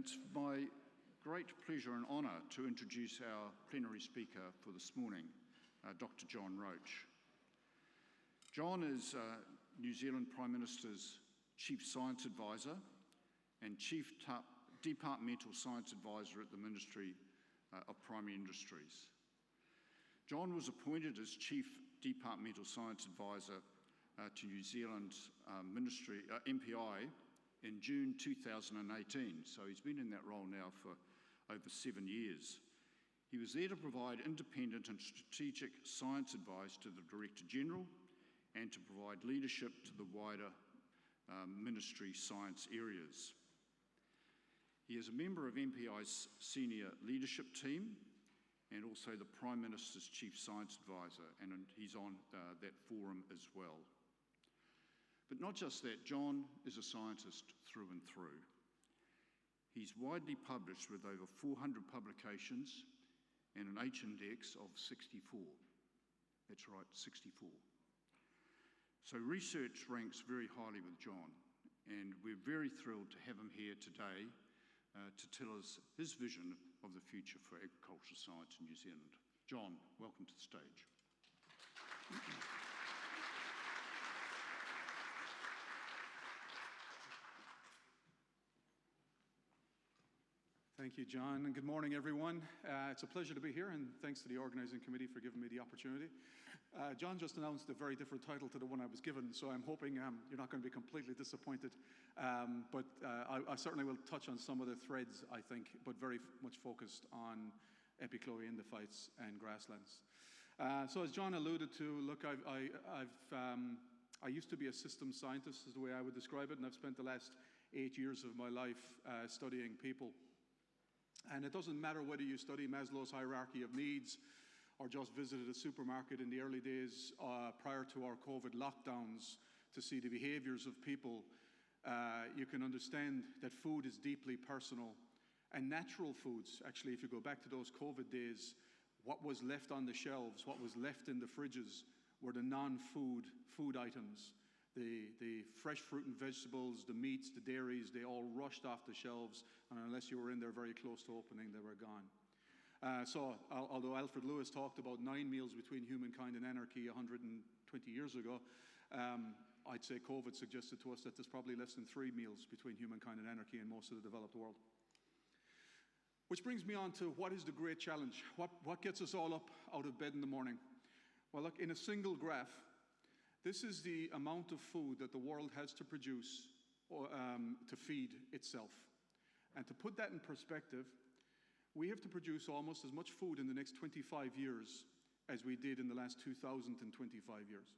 It's my great pleasure and honour to introduce our plenary speaker for this morning, Dr. John Roche. John is New Zealand Prime Minister's Chief Science Advisor and Chief Departmental Science Advisor at the Ministry of Primary Industries. John was appointed as Chief Departmental Science Advisor to New Zealand's MPI in June 2018, so he's been in that role now for over 7 years. He was there to provide independent and strategic science advice to the Director General and to provide leadership to the wider ministry science areas. He is a member of MPI's senior leadership team and also the Prime Minister's Chief Science Advisor, and he's on that forum as well. But not just that, John is a scientist through and through. He's widely published with over 400 publications and an H-index of 64. That's right, 64. So research ranks very highly with John, and we're very thrilled to have him here today to tell us his vision of the future for agricultural science in New Zealand. John, welcome to the stage. Thank you, John, and good morning, everyone. It's a pleasure to be here, and thanks to the organising committee for giving me the opportunity. John just announced a very different title to the one I was given, so I'm hoping you're not going to be completely disappointed. But I certainly will touch on some of the threads, I think, but very much focused on Epichloe, Endophytes, and grasslands. So as John alluded to, look, I used to be a systems scientist, is the way I would describe it, and I've spent the last 8 years of my life studying people. And it doesn't matter whether you study Maslow's hierarchy of needs or just visited a supermarket in the early days prior to our COVID lockdowns to see the behaviours of people, you can understand that food is deeply personal. And natural foods, actually, if you go back to those COVID days, what was left on the shelves, what was left in the fridges were the non-food food items. The fresh fruit and vegetables, the meats, the dairies, they all rushed off the shelves, and unless you were in there very close to opening, they were gone. So although Alfred Lewis talked about 9 meals between humankind and anarchy 120 years ago, I'd say COVID suggested to us that there's probably less than 3 meals between humankind and anarchy in most of the developed world. Which brings me on to what is the great challenge? What gets us all up out of bed in the morning? Well, look, in a single graph, this is the amount of food that the world has to produce to feed itself. And to put that in perspective, we have to produce almost as much food in the next 25 years as we did in the last 2,025 years.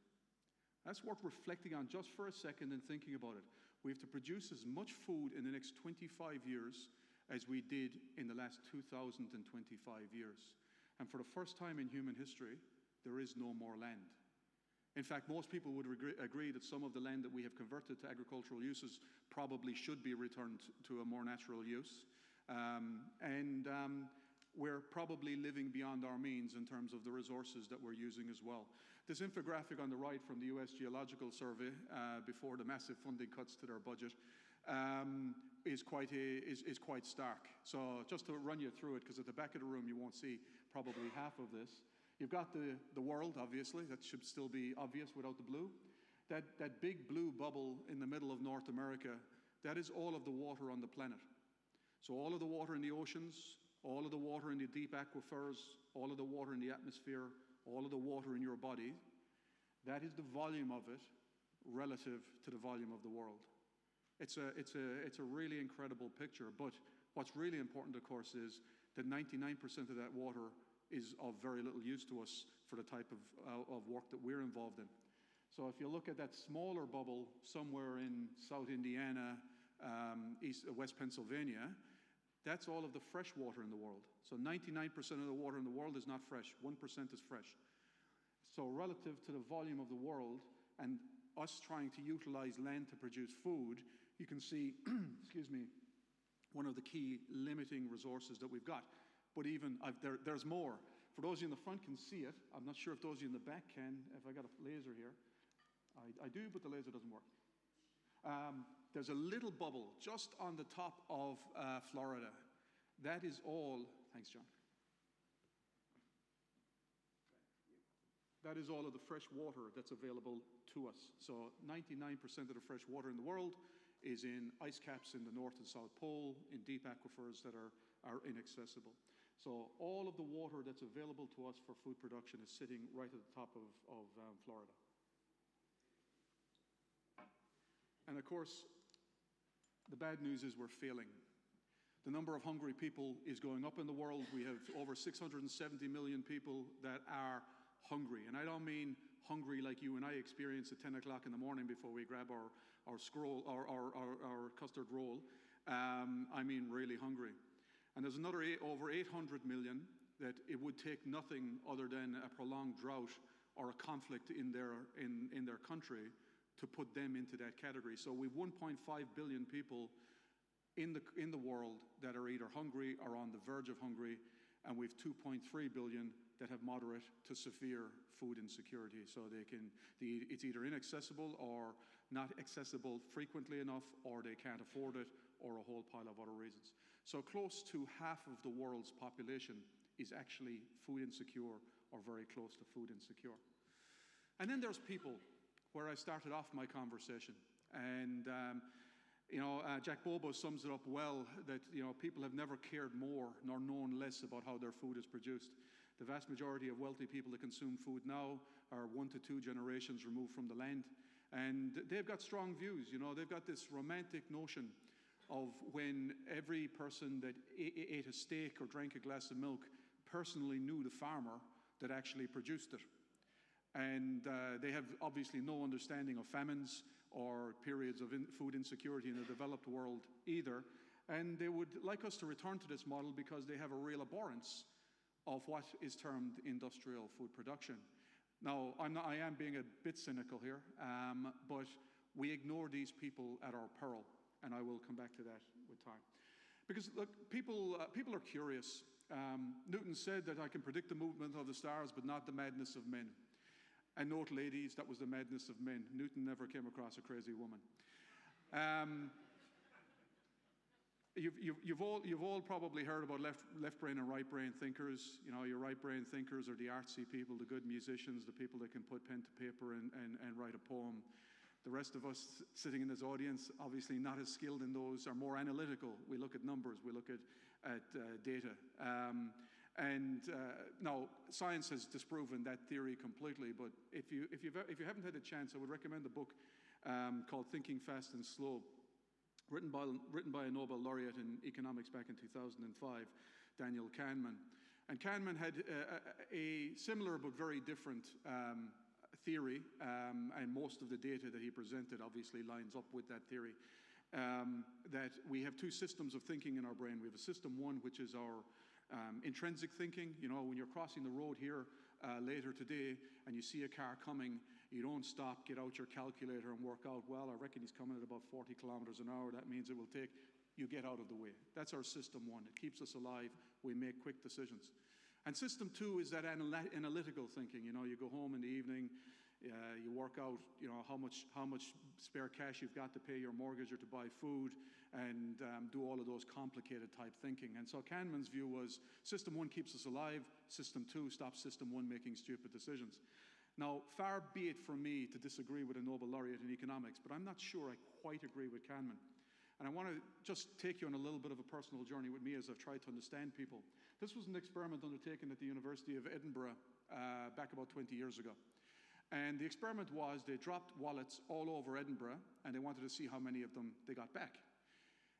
That's worth reflecting on just for a second and thinking about it. We have to produce as much food in the next 25 years as we did in the last 2,025 years. And for the first time in human history, there is no more land. In fact, most people would agree that some of the land that we have converted to agricultural uses probably should be returned to a more natural use. We're probably living beyond our means in terms of the resources that we're using as well. This infographic on the right from the US Geological Survey before the massive funding cuts to their budget is quite stark. So just to run you through it, because at the back of the room you won't see probably half of this. You've got the world, obviously. That should still be obvious without the blue. That big blue bubble in the middle of North America, that is all of the water on the planet. So all of the water in the oceans, all of the water in the deep aquifers, all of the water in the atmosphere, all of the water in your body, that is the volume of it relative to the volume of the world. It's a really incredible picture, but what's really important, of course, is that 99% of that water is of very little use to us for the type of work that we're involved in. So if you look at that smaller bubble somewhere in South Indiana, West Pennsylvania, that's all of the fresh water in the world. So 99% of the water in the world is not fresh, 1% is fresh. So relative to the volume of the world and us trying to utilize land to produce food, you can see, excuse me, one of the key limiting resources that we've got. But even, there's more. For those of you in the front can see it. I'm not sure if those of you in the back can, if I got a laser here. I do, but the laser doesn't work. there's a little bubble just on the top of Florida. That is all, thanks John. That is all of the fresh water that's available to us. So 99% of the fresh water in the world is in ice caps in the North and South Pole, in deep aquifers that are inaccessible. So all of the water that's available to us for food production is sitting right at the top of Florida. And of course, the bad news is we're failing. The number of hungry people is going up in the world. We have over 670 million people that are hungry. And I don't mean hungry like you and I experience at 10 o'clock in the morning before we grab our custard roll. I mean really hungry. And there's another over 800 million that it would take nothing other than a prolonged drought or a conflict in their country to put them into that category. So we've 1.5 billion people in the world that are either hungry or on the verge of hungry, and we've 2.3 billion that have moderate to severe food insecurity. So it's either inaccessible or not accessible frequently enough, or they can't afford it, or a whole pile of other reasons. So close to half of the world's population is actually food insecure or very close to food insecure. And then there's people, where I started off my conversation. And Jack Bobo sums it up well, that people have never cared more nor known less about how their food is produced. The vast majority of wealthy people that consume food now are 1 to 2 generations removed from the land. And they've got strong views. They've got this romantic notion of when every person that ate a steak or drank a glass of milk personally knew the farmer that actually produced it. And they have obviously no understanding of famines or periods of food insecurity in the developed world either. And they would like us to return to this model because they have a real abhorrence of what is termed industrial food production. Now, I am being a bit cynical here, but we ignore these people at our peril, and I will come back to that with time. Because look, people are curious. Newton said that I can predict the movement of the stars, but not the madness of men. And note, ladies, that was the madness of men. Newton never came across a crazy woman. You've all probably heard about left brain and right brain thinkers. Your right brain thinkers are the artsy people, the good musicians, the people that can put pen to paper and write a poem. The rest of us sitting in this audience, obviously not as skilled in those, are more analytical. We look at numbers, we look at data. Now, science has disproven that theory completely, but if you haven't had a chance, I would recommend a book called Thinking Fast and Slow, written by a Nobel laureate in economics back in 2005, Daniel Kahneman. And Kahneman had a similar but very different theory, and most of the data that he presented obviously lines up with that theory, that we have two systems of thinking in our brain. We have a system one, which is our intrinsic thinking. When you're crossing the road here later today and you see a car coming, you don't stop, get out your calculator and work out, well, I reckon he's coming at about 40 kilometers an hour. That means it will take, you get out of the way. That's our system one. It keeps us alive. We make quick decisions. And system two is that analytical thinking. You go home in the evening, you work out, how much spare cash you've got to pay your mortgage or to buy food, and do all of those complicated type thinking. And so Kahneman's view was system one keeps us alive, system two stops system one making stupid decisions. Now, far be it from me to disagree with a Nobel laureate in economics, but I'm not sure I quite agree with Kahneman. And I want to just take you on a little bit of a personal journey with me as I've tried to understand people. This was an experiment undertaken at the University of Edinburgh back about 20 years ago. And the experiment was they dropped wallets all over Edinburgh, and they wanted to see how many of them they got back.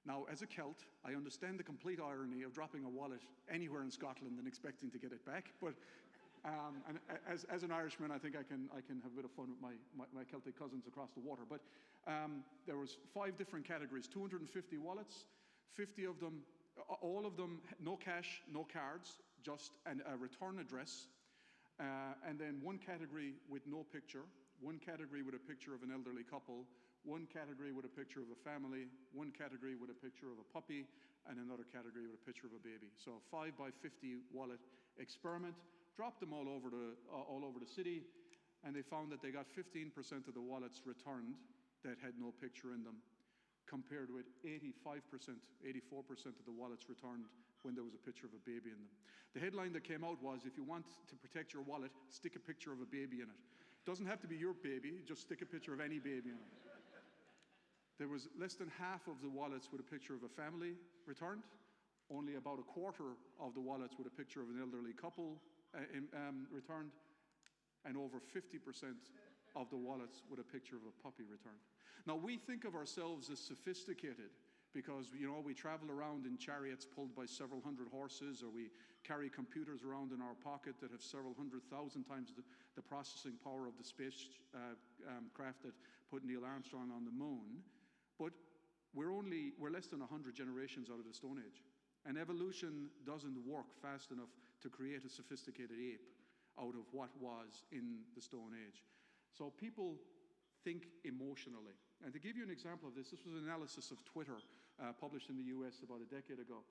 Now, as a Celt, I understand the complete irony of dropping a wallet anywhere in Scotland and expecting to get it back. But and as an Irishman, I think I can have a bit of fun with my Celtic cousins across the water. But there was 5 different categories, 250 wallets, 50 of them, all of them, no cash, no cards, just a return address. And then one category with no picture, one category with a picture of an elderly couple, one category with a picture of a family, one category with a picture of a puppy, and another category with a picture of a baby. So a 5 by 50 wallet experiment. Dropped them all over the city, and they found that they got 15% of the wallets returned that had no picture in them. compared with 85%, 84% of the wallets returned when there was a picture of a baby in them. The headline that came out was, if you want to protect your wallet, stick a picture of a baby in it. It doesn't have to be your baby, just stick a picture of any baby in it. There was less than half of the wallets with a picture of a family returned, only about a quarter of the wallets with a picture of an elderly couple returned, and over 50% of the wallets with a picture of a puppy returned. Now, we think of ourselves as sophisticated because, you know, we travel around in chariots pulled by several hundred horses, or we carry computers around in our pocket that have several 100,000 times the processing power of the spacecraft that put Neil Armstrong on the moon. But we're less than 100 generations out of the Stone Age. And evolution doesn't work fast enough to create a sophisticated ape out of what was in the Stone Age. So people think emotionally. And to give you an example of this was an analysis of Twitter published in the US about a decade ago,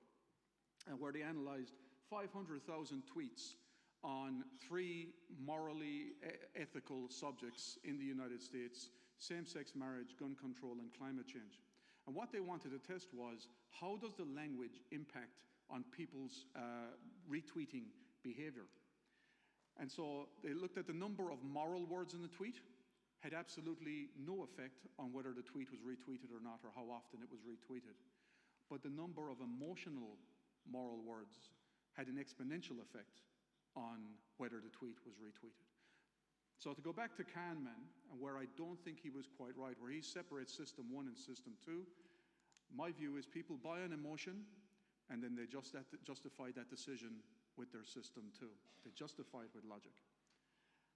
where they analyzed 500,000 tweets on 3 morally ethical subjects in the United States: same-sex marriage, gun control, and climate change. And what they wanted to test was, how does the language impact on people's retweeting behavior? And so they looked at the number of moral words in the tweet. Had absolutely no effect on whether the tweet was retweeted or not, or how often it was retweeted. But the number of emotional moral words had an exponential effect on whether the tweet was retweeted. So to go back to Kahneman, and where I don't think he was quite right, where he separates system 1 and system 2, my view is people buy an emotion and then they justify that decision with their system 2. They justify it with logic.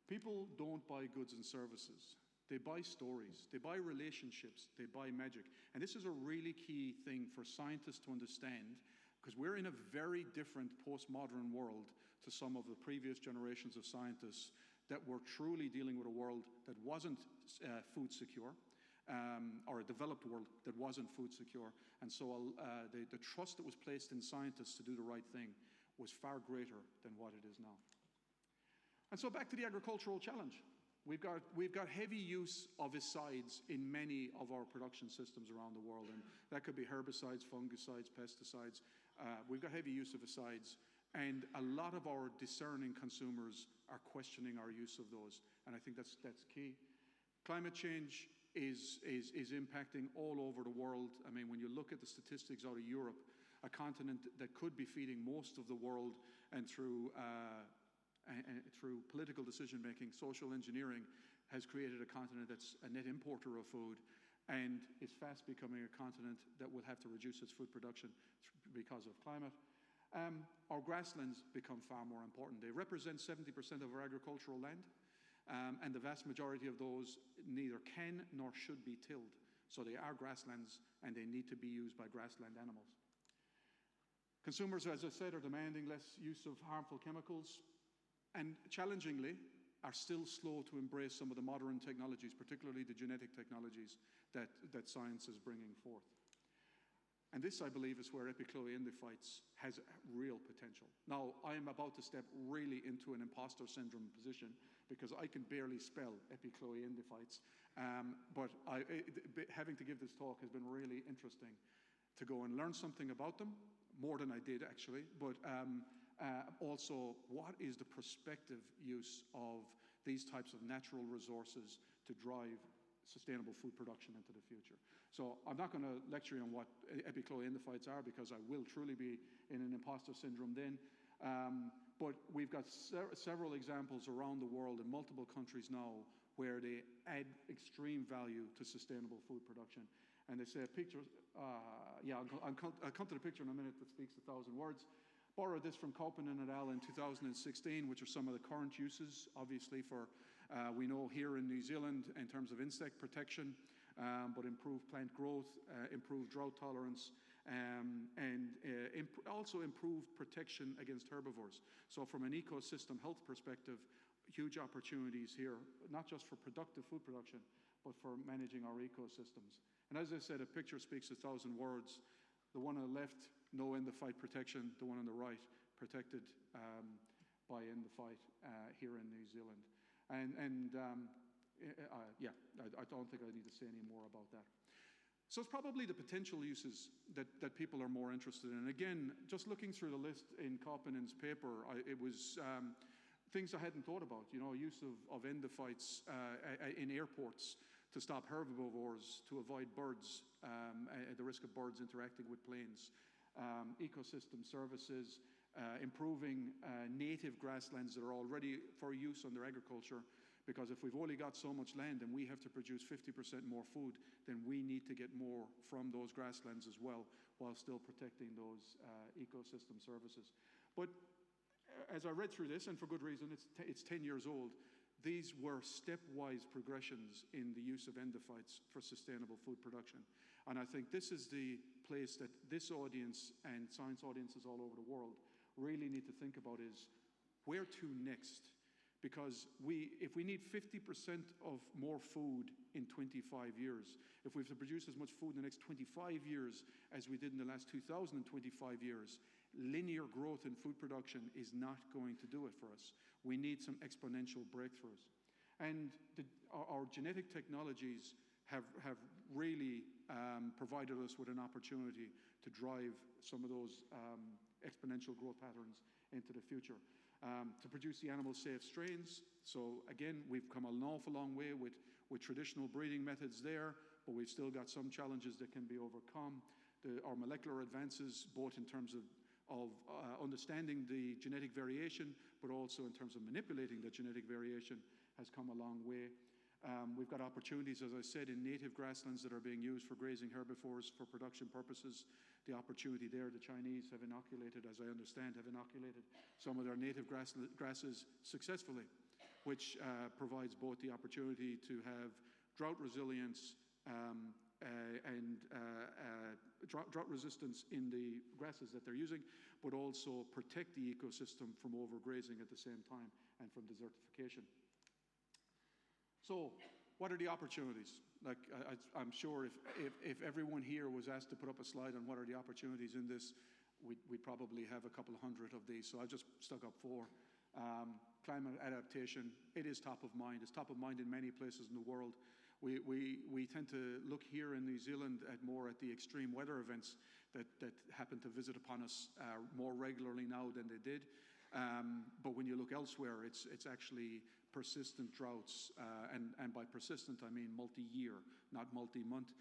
People don't buy goods and services. They buy stories. They buy relationships. They buy magic. And this is a really key thing for scientists to understand, because we're in a very different postmodern world to some of the previous generations of scientists that were truly dealing with a world that wasn't food secure, or a developed world that wasn't food secure. And so the trust that was placed in scientists to do the right thing was far greater than what it is now. And so back to the agricultural challenge. We've got heavy use of herbicides in many of our production systems around the world, and that could be herbicides, fungicides, pesticides. We've got heavy use of herbicides, and a lot of our discerning consumers are questioning our use of those, and I think that's key. Climate change is impacting all over the world. I mean, when you look at the statistics out of Europe, a continent that could be feeding most of the world, and through political decision-making, social engineering has created a continent that's a net importer of food, and is fast becoming a continent that will have to reduce its food production because of climate. Our grasslands become far more important. They represent 70% of our agricultural land, and the vast majority of those neither can nor should be tilled. So they are grasslands, and they need to be used by grassland animals. Consumers, as I said, are demanding less use of harmful chemicals, and challengingly are still slow to embrace some of the modern technologies, particularly the genetic technologies that science is bringing forth. And this, I believe, is where Epichloe endophytes has real potential. Now, I am about to step really into an imposter syndrome position, because I can barely spell Epichloe endophytes, but having to give this talk has been really interesting to go and learn something about them, more than I did actually, but also, what is the prospective use of these types of natural resources to drive sustainable food production into the future? So I'm not going to lecture you on what Epichloe endophytes are, because I will truly be in an imposter syndrome then. But we've got several examples around the world in multiple countries now where they add extreme value to sustainable food production. And they say a picture, I'll come to the picture in a minute that speaks 1,000 words. Borrowed this from Koppen and et al. In 2016, which are some of the current uses, obviously, for, we know here in New Zealand, in terms of insect protection, but improved plant growth, improved drought tolerance, and also improved protection against herbivores. So from an ecosystem health perspective, huge opportunities here, not just for productive food production, but for managing our ecosystems. And as I said, a picture speaks 1,000 words. The one on the left, no endophyte protection. The one on the right, protected by endophyte here in New Zealand. I don't think I need to say any more about that. So it's probably the potential uses that people are more interested in. Again, just looking through the list in Koppenen's paper, it was things I hadn't thought about. Use of endophytes in airports to stop herbivores, to avoid birds, at the risk of birds interacting with planes. Ecosystem services, improving native grasslands that are already for use under agriculture, because if we've only got so much land and we have to produce 50% more food, then we need to get more from those grasslands as well, while still protecting those ecosystem services. But as I read through this, and for good reason, it's 10 years old, these were stepwise progressions in the use of endophytes for sustainable food production. And I think this is the place that this audience and science audiences all over the world really need to think about, is where to next? Because if we need 50% of more food in 25 years, if we have to produce as much food in the next 25 years as we did in the last 2,025 years, linear growth in food production is not going to do it for us. We need some exponential breakthroughs. And our genetic technologies have really provided us with an opportunity to drive some of those exponential growth patterns into the future. To produce the animal-safe strains. So again, we've come an awful long way with traditional breeding methods there, but we've still got some challenges that can be overcome. Our molecular advances, both in terms of understanding the genetic variation, but also in terms of manipulating the genetic variation, has come a long way. We've got opportunities, as I said, in native grasslands that are being used for grazing herbivores for production purposes. The opportunity there, the Chinese have inoculated, as I understand, some of their native grasses successfully, which provides both the opportunity to have drought resilience and drought resistance in the grasses that they're using, but also protect the ecosystem from overgrazing at the same time and from desertification. So, what are the opportunities? Like, I'm sure if everyone here was asked to put up a slide on what are the opportunities in this, we'd probably have a couple of hundred of these. So I just stuck up 4. Climate adaptation, it is top of mind. It's top of mind in many places in the world. We tend to look here in New Zealand more at the extreme weather events that happen to visit upon us more regularly now than they did. But when you look elsewhere, it's actually persistent droughts, and by persistent I mean multi-year, not multi-month,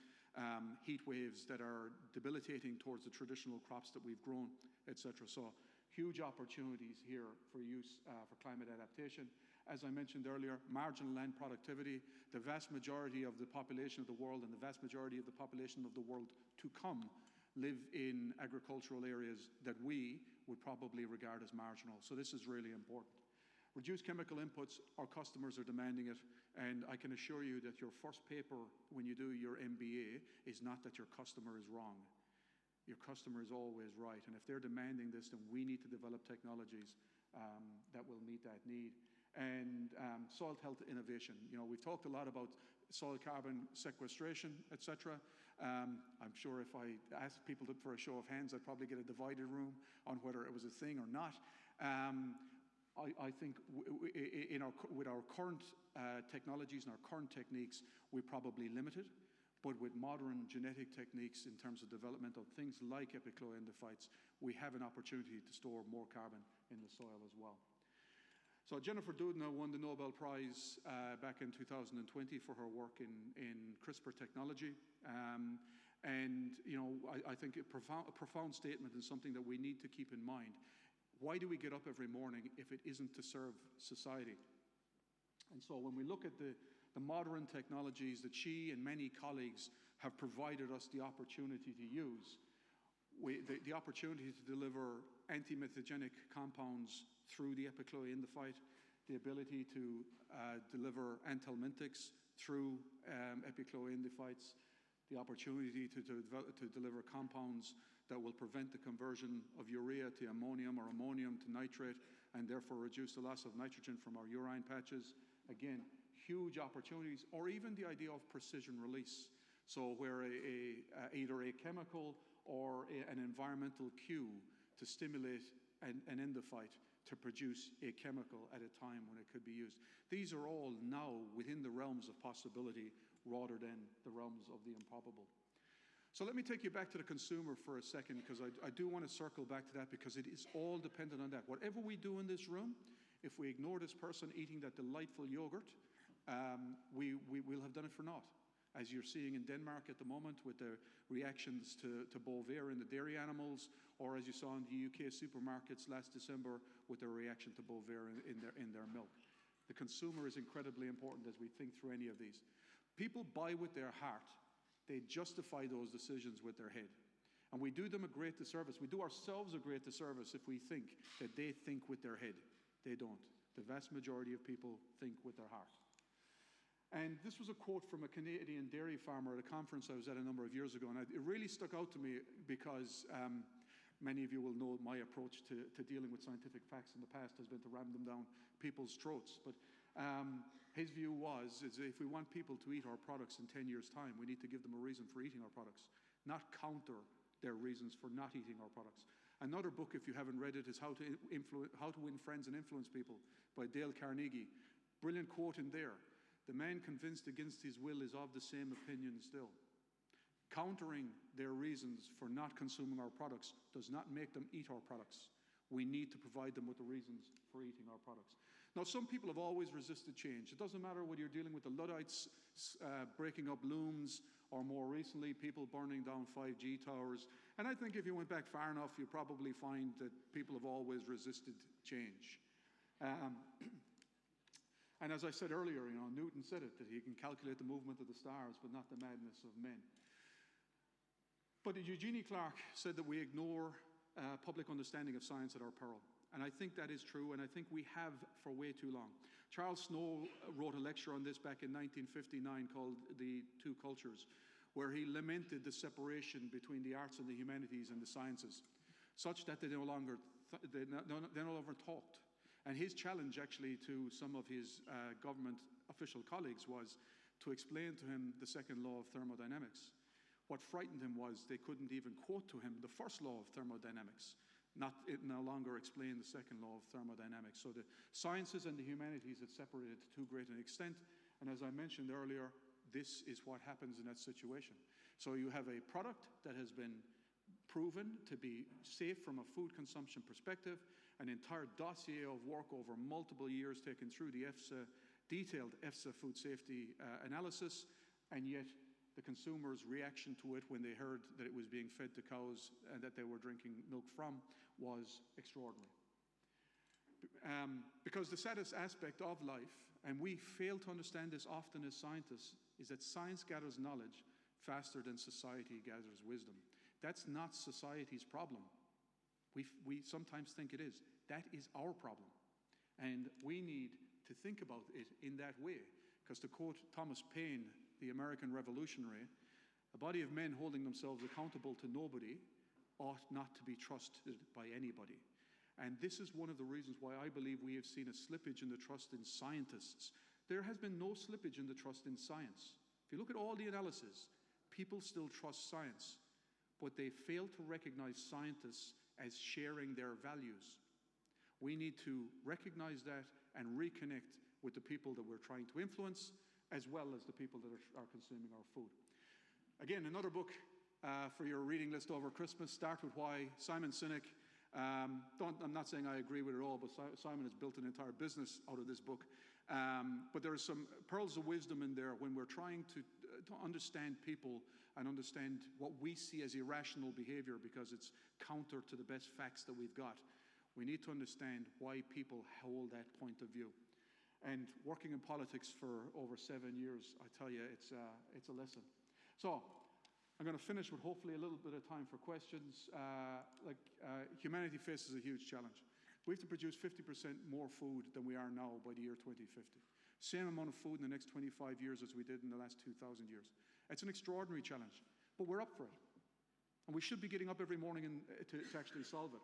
heat waves that are debilitating towards the traditional crops that we've grown, etc. So huge opportunities here for use for climate adaptation. As I mentioned earlier, marginal land productivity. The vast majority of the population of the world and the vast majority of the population of the world to come live in agricultural areas that we would probably regard as marginal. So this is really important. Reduce chemical inputs, our customers are demanding it, and I can assure you that your first paper when you do your MBA is not that your customer is wrong. Your customer is always right, and if they're demanding this, then we need to develop technologies that will meet that need. And soil health innovation. We've talked a lot about soil carbon sequestration, etc. I'm sure if I asked people for a show of hands, I'd probably get a divided room on whether it was a thing or not. I think with our current technologies and our current techniques, we're probably limited. But with modern genetic techniques in terms of development of things like Epichloe endophytes, we have an opportunity to store more carbon in the soil as well. So Jennifer Doudna won the Nobel Prize back in 2020 for her work in CRISPR technology. And I think a profound statement and something that we need to keep in mind. Why do we get up every morning if it isn't to serve society? And so when we look at the modern technologies that she and many colleagues have provided us the opportunity to use, the opportunity to deliver anti-mythogenic compounds through the Epichloe endophyte, the ability to deliver anthelmintics through Epichloe endophytes, the opportunity to deliver compounds that will prevent the conversion of urea to ammonium or ammonium to nitrate, and therefore reduce the loss of nitrogen from our urine patches. Again, huge opportunities, or even the idea of precision release. So where either a chemical or an environmental cue to stimulate an endophyte to produce a chemical at a time when it could be used. These are all now within the realms of possibility rather than the realms of the improbable. So let me take you back to the consumer for a second, because I do want to circle back to that, because it is all dependent on that. Whatever we do in this room, if we ignore this person eating that delightful yogurt, we will have done it for naught. As you're seeing in Denmark at the moment with the reactions to Bovaer in the dairy animals, or as you saw in the UK supermarkets last December with their reaction to Bovaer in their milk. The consumer is incredibly important as we think through any of these. People buy with their heart. They justify those decisions with their head. And we do them a great disservice. We do ourselves a great disservice if we think that they think with their head. They don't. The vast majority of people think with their heart. And this was a quote from a Canadian dairy farmer at a conference I was at a number of years ago. And it really stuck out to me because many of you will know my approach to dealing with scientific facts in the past has been to ram them down people's throats. But his view is if we want people to eat our products in 10 years' time, we need to give them a reason for eating our products, not counter their reasons for not eating our products. Another book, if you haven't read it, is How to Win Friends and Influence People by Dale Carnegie. Brilliant quote in there. The man convinced against his will is of the same opinion still. Countering their reasons for not consuming our products does not make them eat our products. We need to provide them with the reasons for eating our products. Now, some people have always resisted change. It doesn't matter whether you're dealing with the Luddites breaking up looms, or more recently, people burning down 5G towers. And I think if you went back far enough, you probably find that people have always resisted change. And as I said earlier, Newton said it, that he can calculate the movement of the stars, but not the madness of men. But Eugenie Clark said that we ignore public understanding of science at our peril. And I think that is true, and I think we have for way too long. Charles Snow wrote a lecture on this back in 1959 called The Two Cultures, where he lamented the separation between the arts and the humanities and the sciences, such that they no longer talked. And his challenge actually to some of his government official colleagues was to explain to him the second law of thermodynamics. What frightened him was they couldn't even quote to him the first law of thermodynamics. It no longer explained the second law of thermodynamics. So the sciences and the humanities had separated to too great an extent. And as I mentioned earlier, this is what happens in that situation. So you have a product that has been proven to be safe from a food consumption perspective, an entire dossier of work over multiple years taken through the detailed EFSA food safety analysis, and yet the consumer's reaction to it when they heard that it was being fed to cows and that they were drinking milk from was extraordinary. Because the saddest aspect of life, and we fail to understand this often as scientists, is that science gathers knowledge faster than society gathers wisdom. That's not society's problem. We sometimes think it is. That is our problem. And we need to think about it in that way. Because to quote Thomas Paine, the American revolutionary, a body of men holding themselves accountable to nobody ought not to be trusted by anybody. And this is one of the reasons why I believe we have seen a slippage in the trust in scientists. There has been no slippage in the trust in science. If you look at all the analysis, people still trust science, but they fail to recognize scientists as sharing their values. We need to recognize that and reconnect with the people that we're trying to influence, as well as the people that are consuming our food. Again, another book for your reading list over Christmas, Start With Why, Simon Sinek. I'm not saying I agree with it all, but Simon has built an entire business out of this book. But there are some pearls of wisdom in there when we're trying to understand people and understand what we see as irrational behavior because it's counter to the best facts that we've got. We need to understand why people hold that point of view. And working in politics for over 7 years, I tell you, it's a lesson. So I'm going to finish with hopefully a little bit of time for questions. Humanity faces a huge challenge. We have to produce 50% more food than we are now by the year 2050. Same amount of food in the next 25 years as we did in the last 2,000 years. It's an extraordinary challenge, but we're up for it. And we should be getting up every morning to actually solve it.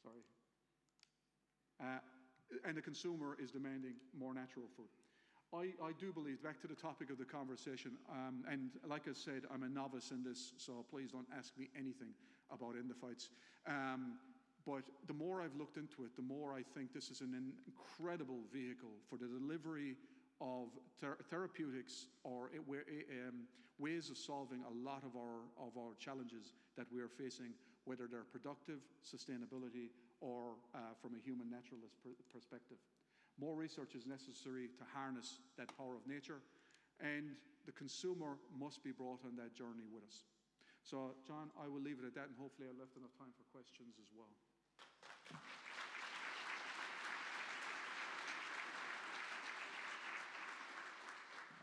Sorry. And the consumer is demanding more natural food. I do believe, back to the topic of the conversation, and like I said, I'm a novice in this, so please don't ask me anything about endophytes. But the more I've looked into it, the more I think this is an incredible vehicle for the delivery of therapeutics or ways of solving a lot of our challenges that we are facing, whether they're productive, sustainability, or from a human naturalist perspective. More research is necessary to harness that power of nature, and the consumer must be brought on that journey with us. So, John, I will leave it at that, and hopefully I left enough time for questions as well.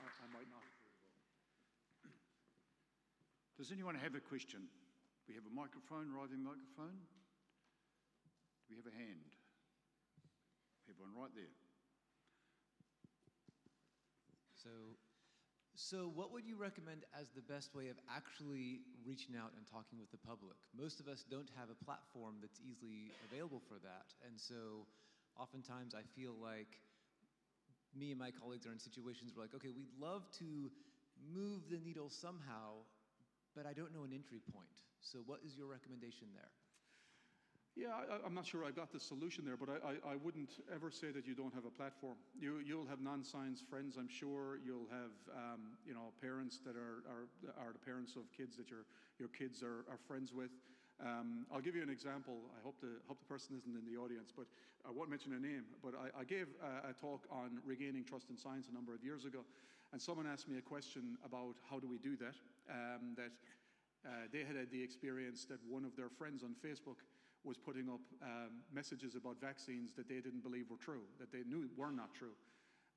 I might not. Does anyone have a question? We have a microphone, roving microphone. Do we have a hand? We have one right there. So what would you recommend as the best way of actually reaching out and talking with the public? Most of us don't have a platform that's easily available for that. And so oftentimes I feel like me and my colleagues are in situations where, like, okay, we'd love to move the needle somehow, but I don't know an entry point. So what is your recommendation there? Yeah, I'm not sure I got the solution there, but I wouldn't ever say that you don't have a platform. You'll have non-science friends, I'm sure. You'll have parents that are the parents of kids that your kids are friends with. I'll give you an example. I hope the person isn't in the audience, but I won't mention a name. But I gave a talk on regaining trust in science a number of years ago, and someone asked me a question about how do we do that. They had the experience that one of their friends on Facebook was putting up messages about vaccines that they didn't believe were true, that they knew were not true.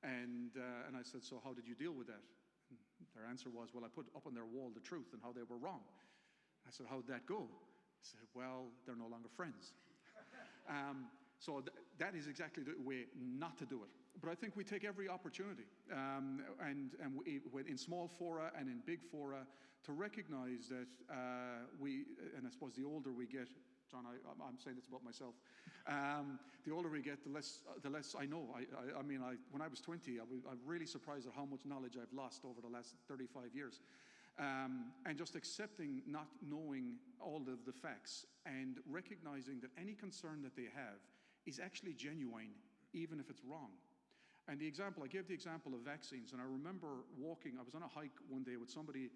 And I said, so how did you deal with that? And their answer was, well, I put up on their wall the truth and how they were wrong. I said, how did that go? I said, well, they're no longer friends. So that is exactly the way not to do it. But I think we take every opportunity, and in small fora and in big fora, to recognize that and I suppose the older we get, John, I'm saying this about myself. The older we get, the less I know. I mean, when I was 20, I'm really surprised at how much knowledge I've lost over the last 35 years. And just accepting not knowing all of the facts and recognizing that any concern that they have is actually genuine, even if it's wrong. And I gave the example of vaccines, and I remember I was on a hike one day with somebody,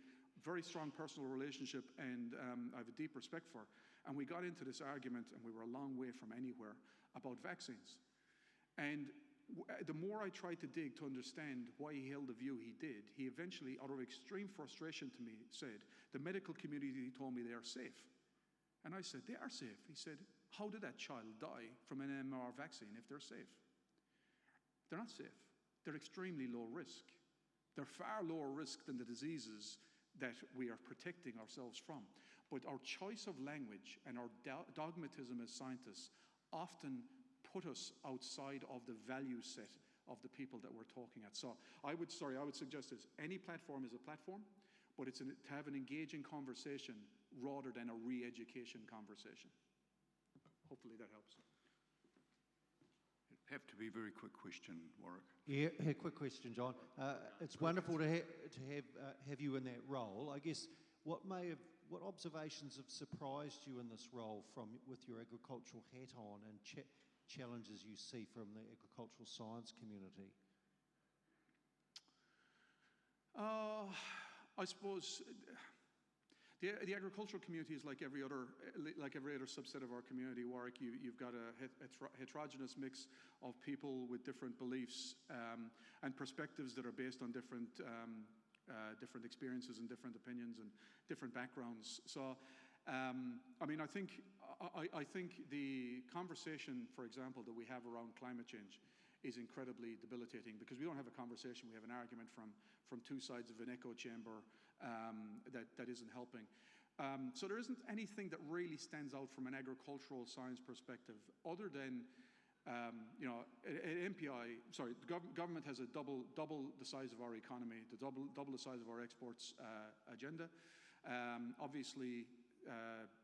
very strong personal relationship, and I have a deep respect for. And we got into this argument, and we were a long way from anywhere, about vaccines. And the more I tried to dig to understand why he held the view he did, he eventually, out of extreme frustration to me, said, the medical community told me they are safe. And I said, they are safe. He said, how did that child die from an MMR vaccine if they're safe? They're not safe. They're extremely low risk. They're far lower risk than the diseases that we are protecting ourselves from. But our choice of language and our dogmatism as scientists often put us outside of the value set of the people that we're talking at. So I would suggest this. Any platform is a platform, but it's to have an engaging conversation rather than a re-education conversation. Hopefully that helps. It'd have to be a very quick question, Warwick. Yeah, quick question, John. It's wonderful to have you in that role. I guess what observations have surprised you in this role with your agricultural hat on, and challenges you see from the agricultural science community? I suppose the agricultural community is like every other subset of our community, Warwick. You've got a heterogeneous mix of people with different beliefs and perspectives that are based on different experiences and different opinions and different backgrounds. So, I mean, I think the conversation, for example, that we have around climate change is incredibly debilitating, because we don't have a conversation. We have an argument from two sides of an echo chamber that isn't helping. So there isn't anything that really stands out from an agricultural science perspective, other than the government has a double the size of our economy, double the size of our exports agenda. Obviously,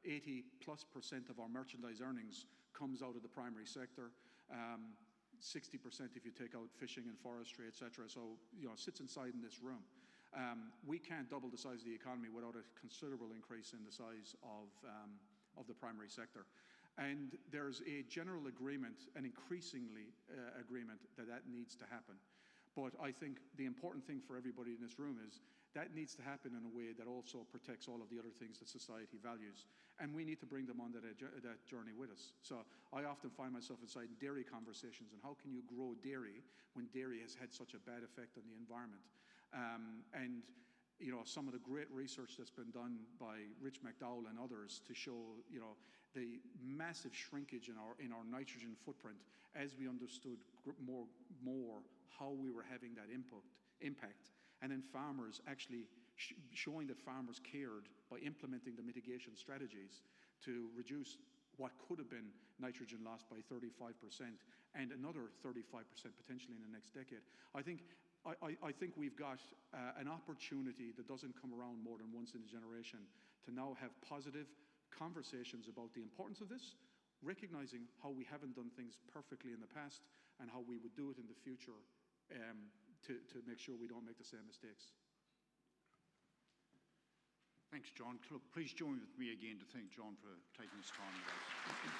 80+% of our merchandise earnings comes out of the primary sector. 60% if you take out fishing and forestry, etc. So, sits inside in this room. We can't double the size of the economy without a considerable increase in the size of the primary sector. And there's a general agreement, and increasingly agreement, that needs to happen. But I think the important thing for everybody in this room is that needs to happen in a way that also protects all of the other things that society values. And we need to bring them on that journey with us. So I often find myself inside dairy conversations, and how can you grow dairy when dairy has had such a bad effect on the environment? And you know, some of the great research that's been done by Rich McDowell and others to show, you know, the massive shrinkage in our nitrogen footprint as we understood more how we were having that impact. And then farmers actually showing that farmers cared by implementing the mitigation strategies to reduce what could have been nitrogen loss by 35% and another 35% potentially in the next decade. I think we've got an opportunity that doesn't come around more than once in a generation to now have positive conversations about the importance of this, recognizing how we haven't done things perfectly in the past and how we would do it in the future to make sure we don't make the same mistakes. Thanks, John. Please join with me again to thank John for taking his time with us.